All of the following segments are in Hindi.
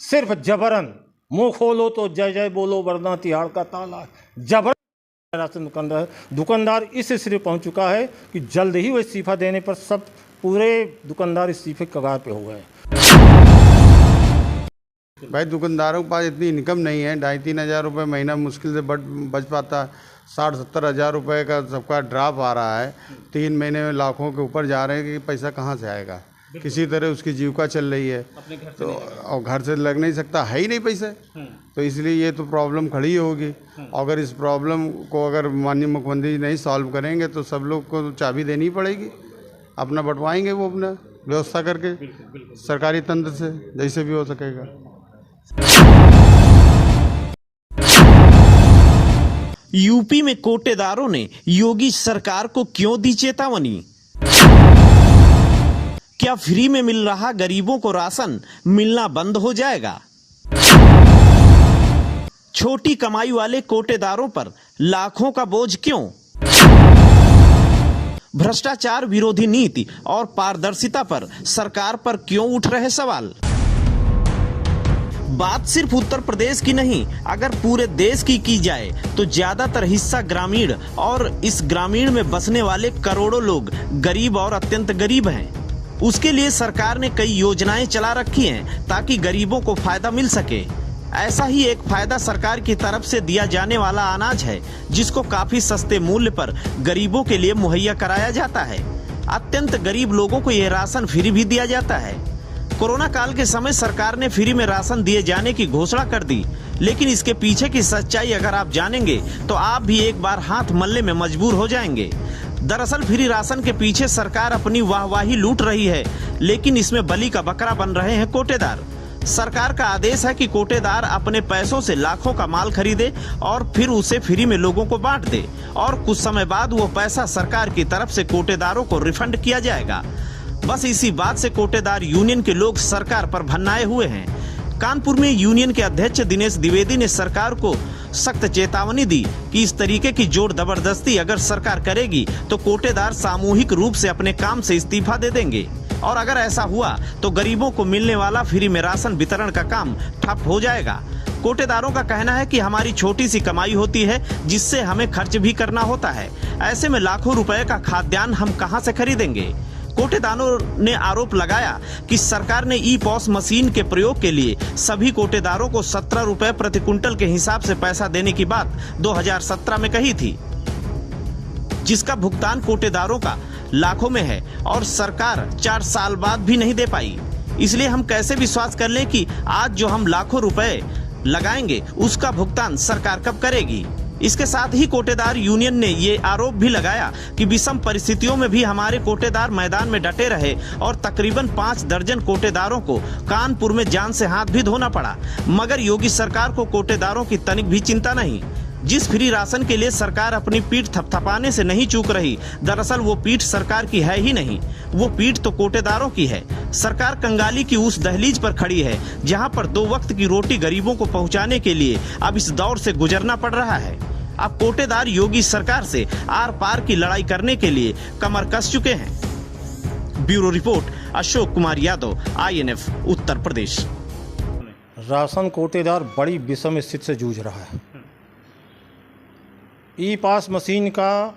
सिर्फ जबरन मुंह खोलो तो जय जय बोलो वरना तिहाड़ का ताला, जबरन राशन दुकानदार इस स्थिति पहुंच चुका है कि जल्द ही वो इस्तीफा देने पर सब पूरे दुकानदार इस्तीफे कगार पे हो गए। भाई दुकानदारों के पास इतनी इनकम नहीं है, 2-3 हज़ार रुपये महीना मुश्किल से बच पाता है। 60-70 हज़ार रुपये का सबका ड्राप आ रहा है, 3 महीने में लाखों के ऊपर जा रहे हैं कि पैसा कहाँ से आएगा। किसी तरह उसकी जीविका चल रही है तो और घर से लग नहीं सकता, है ही नहीं पैसे, तो इसलिए ये तो प्रॉब्लम खड़ी होगी। अगर इस प्रॉब्लम को अगर माननीय मुख्यमंत्री जी नहीं सॉल्व करेंगे तो सब लोग को चाबी देनी पड़ेगी, अपना बंटवाएंगे वो अपना व्यवस्था करके सरकारी तंत्र से जैसे भी हो सकेगा। यूपी में कोटेदारों ने योगी सरकार को क्यों दी चेतावनी? क्या फ्री में मिल रहा गरीबों को राशन मिलना बंद हो जाएगा? छोटी कमाई वाले कोटेदारों पर लाखों का बोझ क्यों? भ्रष्टाचार विरोधी नीति और पारदर्शिता पर सरकार पर क्यों उठ रहे सवाल? बात सिर्फ उत्तर प्रदेश की नहीं, अगर पूरे देश की जाए तो ज्यादातर हिस्सा ग्रामीण और इस ग्रामीण में बसने वाले करोड़ों लोग गरीब और अत्यंत गरीब हैं। उसके लिए सरकार ने कई योजनाएं चला रखी हैं ताकि गरीबों को फायदा मिल सके। ऐसा ही एक फायदा सरकार की तरफ से दिया जाने वाला अनाज है, जिसको काफी सस्ते मूल्य पर गरीबों के लिए मुहैया कराया जाता है। अत्यंत गरीब लोगों को यह राशन फ्री भी दिया जाता है। कोरोना काल के समय सरकार ने फ्री में राशन दिए जाने की घोषणा कर दी, लेकिन इसके पीछे की सच्चाई अगर आप जानेंगे तो आप भी एक बार हाथ मलने में मजबूर हो जाएंगे। दरअसल फ्री राशन के पीछे सरकार अपनी वाहवाही लूट रही है, लेकिन इसमें बलि का बकरा बन रहे हैं कोटेदार। सरकार का आदेश है कि कोटेदार अपने पैसों से लाखों का माल खरीदे और फिर उसे फ्री में लोगों को बांट दे, और कुछ समय बाद वो पैसा सरकार की तरफ से कोटेदारों को रिफंड किया जाएगा। बस इसी बात से कोटेदार यूनियन के लोग सरकार पर भन्नाए हुए हैं। कानपुर में यूनियन के अध्यक्ष दिनेश द्विवेदी ने सरकार को सख्त चेतावनी दी कि इस तरीके की जोर जबरदस्ती अगर सरकार करेगी तो कोटेदार सामूहिक रूप से अपने काम से इस्तीफा दे देंगे, और अगर ऐसा हुआ तो गरीबों को मिलने वाला फ्री में राशन वितरण का काम ठप हो जाएगा। कोटेदारों का कहना है कि हमारी छोटी सी कमाई होती है जिससे हमें खर्च भी करना होता है, ऐसे में लाखों रुपए का खाद्यान्न हम कहां से खरीदेंगे। कोटेदारों ने आरोप लगाया कि सरकार ने ई-पॉस मशीन के प्रयोग के लिए सभी कोटेदारों को 17 रुपए प्रति क्विंटल के हिसाब से पैसा देने की बात 2017 में कही थी, जिसका भुगतान कोटेदारों का लाखों में है और सरकार 4 साल बाद भी नहीं दे पाई। इसलिए हम कैसे विश्वास कर लें कि आज जो हम लाखों रुपए लगाएंगे उसका भुगतान सरकार कब करेगी। इसके साथ ही कोटेदार यूनियन ने ये आरोप भी लगाया कि विषम परिस्थितियों में भी हमारे कोटेदार मैदान में डटे रहे और तकरीबन 5 दर्जन कोटेदारों को कानपुर में जान से हाथ भी धोना पड़ा, मगर योगी सरकार को कोटेदारों की तनिक भी चिंता नहीं। जिस फ्री राशन के लिए सरकार अपनी पीठ थपथपाने से नहीं चूक रही, दरअसल वो पीठ सरकार की है ही नहीं, वो पीठ तो कोटेदारों की है। सरकार कंगाली की उस दहलीज पर खड़ी है जहां पर 2 वक्त की रोटी गरीबों को पहुंचाने के लिए अब इस दौर से गुजरना पड़ रहा है। अब कोटेदार योगी सरकार से आर पार की लड़ाई करने के लिए कमर कस चुके हैं। Bureau report, Ashok Kumar Yadav, INF, Uttar Pradesh. Ration कोटेदार बड़ी विषम स्थिति से जूझ रहा है। ई-पास मशीन का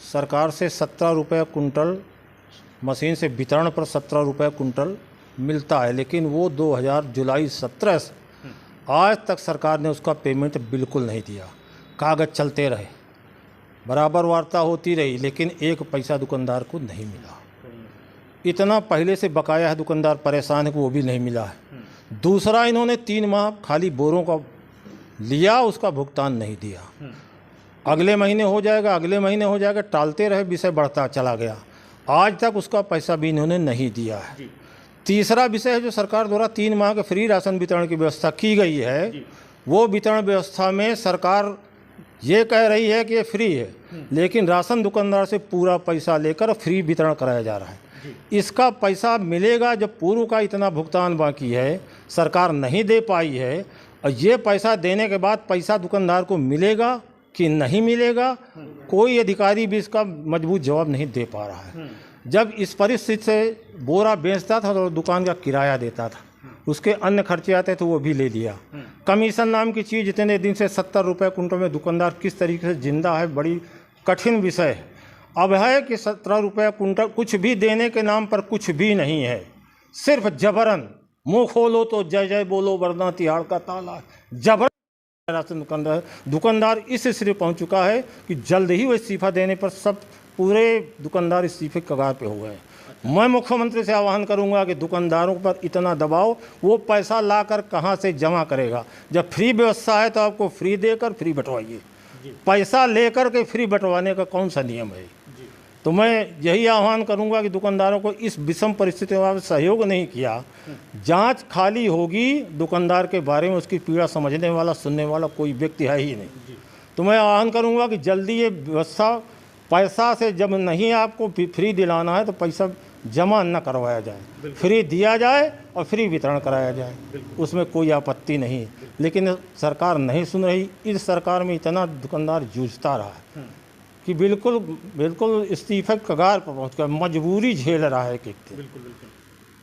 सरकार से 17 रुपये कुंटल, मशीन से वितरण पर 17 रुपये कुंटल मिलता है, लेकिन वो जुलाई 17 से आज तक सरकार ने उसका पेमेंट बिल्कुल नहीं दिया। कागज़ चलते रहे, बराबर वार्ता होती रही, लेकिन 1 पैसा दुकानदार को नहीं मिला। इतना पहले से बकाया है, दुकानदार परेशान है कि वो भी नहीं मिला है। दूसरा, इन्होंने 3 माह खाली बोरों का लिया, उसका भुगतान नहीं दिया। अगले महीने हो जाएगा, अगले महीने हो जाएगा, टालते रहे, विषय बढ़ता चला गया। आज तक उसका पैसा भी इन्होंने नहीं दिया है। तीसरा विषय है जो सरकार द्वारा 3 माह के फ्री राशन वितरण की व्यवस्था की गई है, वो वितरण व्यवस्था में सरकार ये कह रही है कि ये फ्री है, लेकिन राशन दुकानदार से पूरा पैसा लेकर फ्री वितरण कराया जा रहा है। इसका पैसा मिलेगा जब पूर्व का इतना भुगतान बाकी है, सरकार नहीं दे पाई है, और ये पैसा देने के बाद पैसा दुकानदार को मिलेगा कि नहीं मिलेगा, कोई अधिकारी भी इसका मजबूत जवाब नहीं दे पा रहा है। जब इस परिस्थिति से बोरा बेचता था तो दुकान का किराया देता था, उसके अन्य खर्चे आते तो वो भी ले लिया। कमीशन नाम की चीज़ इतने दिन से 70 रुपये कुंटल में दुकानदार किस तरीके से जिंदा है, बड़ी कठिन विषय है। अब है कि 17 रुपये कुंटल कुछ भी देने के नाम पर कुछ भी नहीं है, सिर्फ जबरन मुँह खोलो तो जय जय बोलो वरना तिहाड़ का ताला। जबरन राशन दुकानदार इस स्थिति पहुँच चुका है कि जल्द ही वो इस्तीफा देने पर सब पूरे दुकानदार इस्तीफे कगार पे हो गए। मैं मुख्यमंत्री से आह्वान करूंगा कि दुकानदारों पर इतना दबाव, वो पैसा लाकर कहां से जमा करेगा? जब फ्री व्यवस्था है तो आपको फ्री देकर फ्री बंटवाइए, पैसा लेकर के फ्री बंटवाने का कौन सा नियम है? तो मैं यही आह्वान करूंगा कि दुकानदारों को इस विषम परिस्थितियों में सहयोग नहीं किया, जांच खाली होगी दुकानदार के बारे में, उसकी पीड़ा समझने वाला सुनने वाला कोई व्यक्ति है ही नहीं। तो मैं आह्वान करूंगा कि जल्दी ये व्यवस्था, पैसा से जब नहीं आपको फ्री दिलाना है तो पैसा जमा न करवाया जाए, फ्री दिया जाए और फ्री वितरण कराया जाए, उसमें कोई आपत्ति नहीं। लेकिन सरकार नहीं सुन रही। इस सरकार में इतना दुकानदार जूझता रहा है कि बिल्कुल इस्तीफे कगार पर पहुँच कर मजबूरी झेल रहा है कि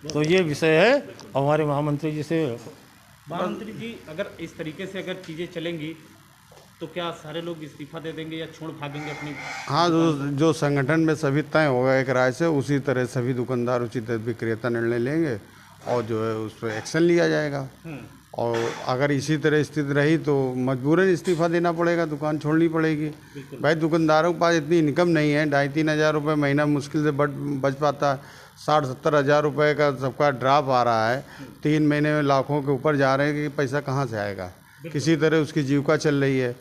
तो ये विषय है हमारे महामंत्री जी से। महामंत्री जी, अगर इस तरीके से अगर चीज़ें चलेंगी तो क्या सारे लोग इस्तीफा दे देंगे या छोड़ भागेंगे अपनी? हाँ, जो संगठन में सभी तय होगा एक राय से, उसी तरह सभी दुकानदार उचित विक्रेता निर्णय लेंगे और जो है उस पर एक्शन लिया जाएगा। और अगर इसी तरह स्थिति रही तो मजबूरन इस्तीफा देना पड़ेगा, दुकान छोड़नी पड़ेगी। भाई दुकानदारों के पास इतनी इनकम नहीं है, 2,5-3 हज़ार रुपये महीना मुश्किल से बच पाता है। 60-70 हज़ार रुपये का सबका ड्राप आ रहा है, 3 महीने में लाखों के ऊपर जा रहे हैं कि पैसा कहाँ से आएगा? किसी तरह उसकी जीविका चल रही है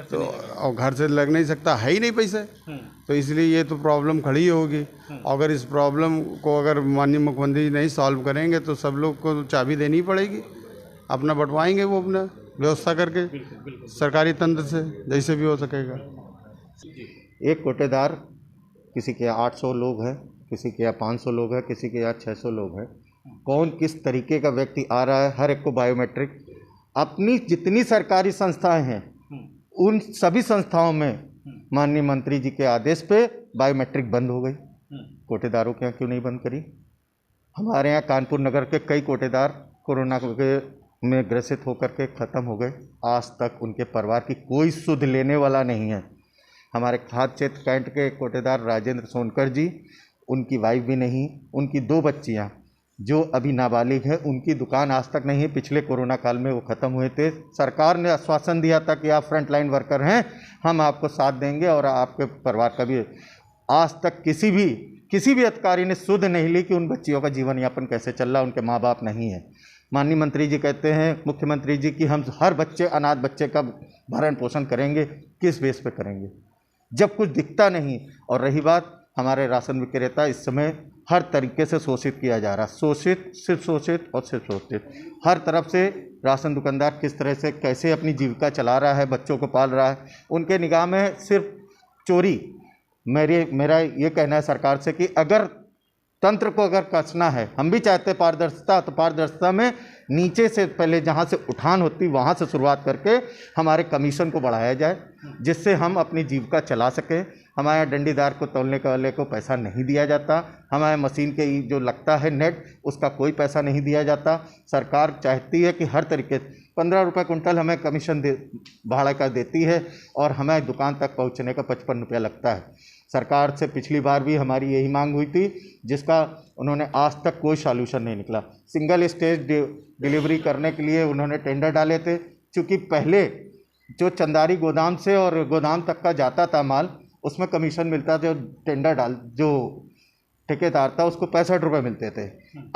तो, और घर से लग नहीं सकता, है ही नहीं पैसे। तो इसलिए ये तो प्रॉब्लम खड़ी होगी। अगर इस प्रॉब्लम को अगर माननीय मुख्यमंत्री जी नहीं सॉल्व करेंगे तो सब लोग को चाबी देनी पड़ेगी, अपना बंटवाएंगे वो अपना व्यवस्था करके सरकारी तंत्र से, जैसे भी हो सकेगा। एक कोटेदार, किसी के यहाँ 800 लोग हैं, किसी के यहाँ 500 लोग हैं, किसी के यहाँ 600 लोग हैं। कौन किस तरीके का व्यक्ति आ रहा है, हर एक को बायोमेट्रिक। अपनी जितनी सरकारी संस्थाएं हैं उन सभी संस्थाओं में माननीय मंत्री जी के आदेश पे बायोमेट्रिक बंद हो गई। कोटेदारों के यहाँ क्यों नहीं बंद करी? हमारे यहाँ कानपुर नगर के कई कोटेदार कोरोना में ग्रसित होकर के ख़त्म हो गए। आज तक उनके परिवार की कोई सुध लेने वाला नहीं है। हमारे खाद्य क्षेत्र कैंट के कोटेदार राजेंद्र सोनकर जी, उनकी वाइफ भी नहीं, उनकी 2 बच्चियाँ जो अभी नाबालिग है, उनकी दुकान आज तक नहीं है। पिछले कोरोना काल में वो ख़त्म हुए थे। सरकार ने आश्वासन दिया था कि आप फ्रंट लाइन वर्कर हैं, हम आपको साथ देंगे और आपके परिवार का भी। आज तक किसी भी अधिकारी ने सुध नहीं ली कि उन बच्चियों का जीवन यापन कैसे चल रहा, उनके माँ बाप नहीं है। माननीय मंत्री जी कहते हैं, मुख्यमंत्री जी, कि हम हर बच्चे, अनाथ बच्चे का भरण पोषण करेंगे। किस बेस पे करेंगे जब कुछ दिखता नहीं? और रही बात, हमारे राशन विक्रेता इस समय हर तरीके से शोषित किया जा रहा है। सिर्फ शोषित हर तरफ से। राशन दुकानदार किस तरह से कैसे अपनी जीविका चला रहा है, बच्चों को पाल रहा है, उनके निगाह में सिर्फ चोरी। मेरा ये कहना है सरकार से कि अगर तंत्र को अगर कसना है, हम भी चाहते पारदर्शिता, तो पारदर्शिता में नीचे से पहले जहाँ से उठान होती वहाँ से शुरुआत करके हमारे कमीशन को बढ़ाया जाए, जिससे हम अपनी जीविका चला सकें। हमारे डंडीदार को तौलने वाले को पैसा नहीं दिया जाता, हमारे मशीन के जो लगता है नेट, उसका कोई पैसा नहीं दिया जाता। सरकार चाहती है कि हर तरीके 15 रुपये कुंटल हमें कमीशन भाड़ा का देती है और हमें दुकान तक पहुंचने का 55 रुपया लगता है। सरकार से पिछली बार भी हमारी यही मांग हुई थी, जिसका उन्होंने आज तक कोई सॉल्यूशन नहीं निकला। सिंगल स्टेज डिलीवरी करने के लिए उन्होंने टेंडर डाले थे, क्योंकि पहले जो चंदारी गोदाम से और गोदाम तक का जाता था माल, उसमें कमीशन मिलता था। जो ठेकेदार था उसको 65 रुपये मिलते थे।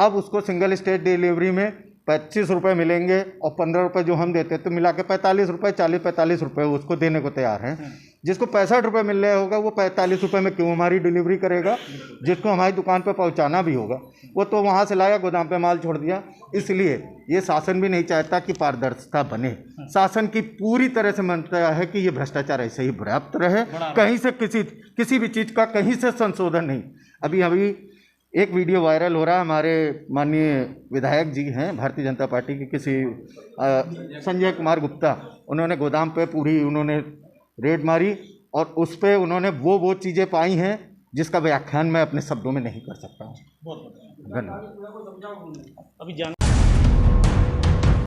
अब उसको सिंगल स्टेज डिलीवरी में 25 रुपये मिलेंगे और 15 रुपये जो हम देते, तो मिला के 45 रुपये, 40-45 रुपये उसको देने को तैयार हैं। जिसको 65 रुपये मिल रहा होगा वो 45 रुपये में क्यों हमारी डिलीवरी करेगा? जिसको हमारी दुकान पे पहुंचाना भी होगा वो तो वहाँ से लाया, गोदाम पे माल छोड़ दिया। इसलिए ये शासन भी नहीं चाहता कि पारदर्शिता बने। शासन की पूरी तरह से मानता है कि ये भ्रष्टाचार ऐसे ही व्याप्त रहे, कहीं से किसी भी चीज़ का कहीं से संशोधन नहीं। अभी एक वीडियो वायरल हो रहा है, हमारे माननीय विधायक जी हैं भारतीय जनता पार्टी के, किसी संजय कुमार गुप्ता, उन्होंने गोदाम पे पूरी उन्होंने रेड मारी और उस पर उन्होंने वो चीज़ें पाई हैं जिसका व्याख्यान मैं अपने शब्दों में नहीं कर सकता हूँ। धन्यवाद।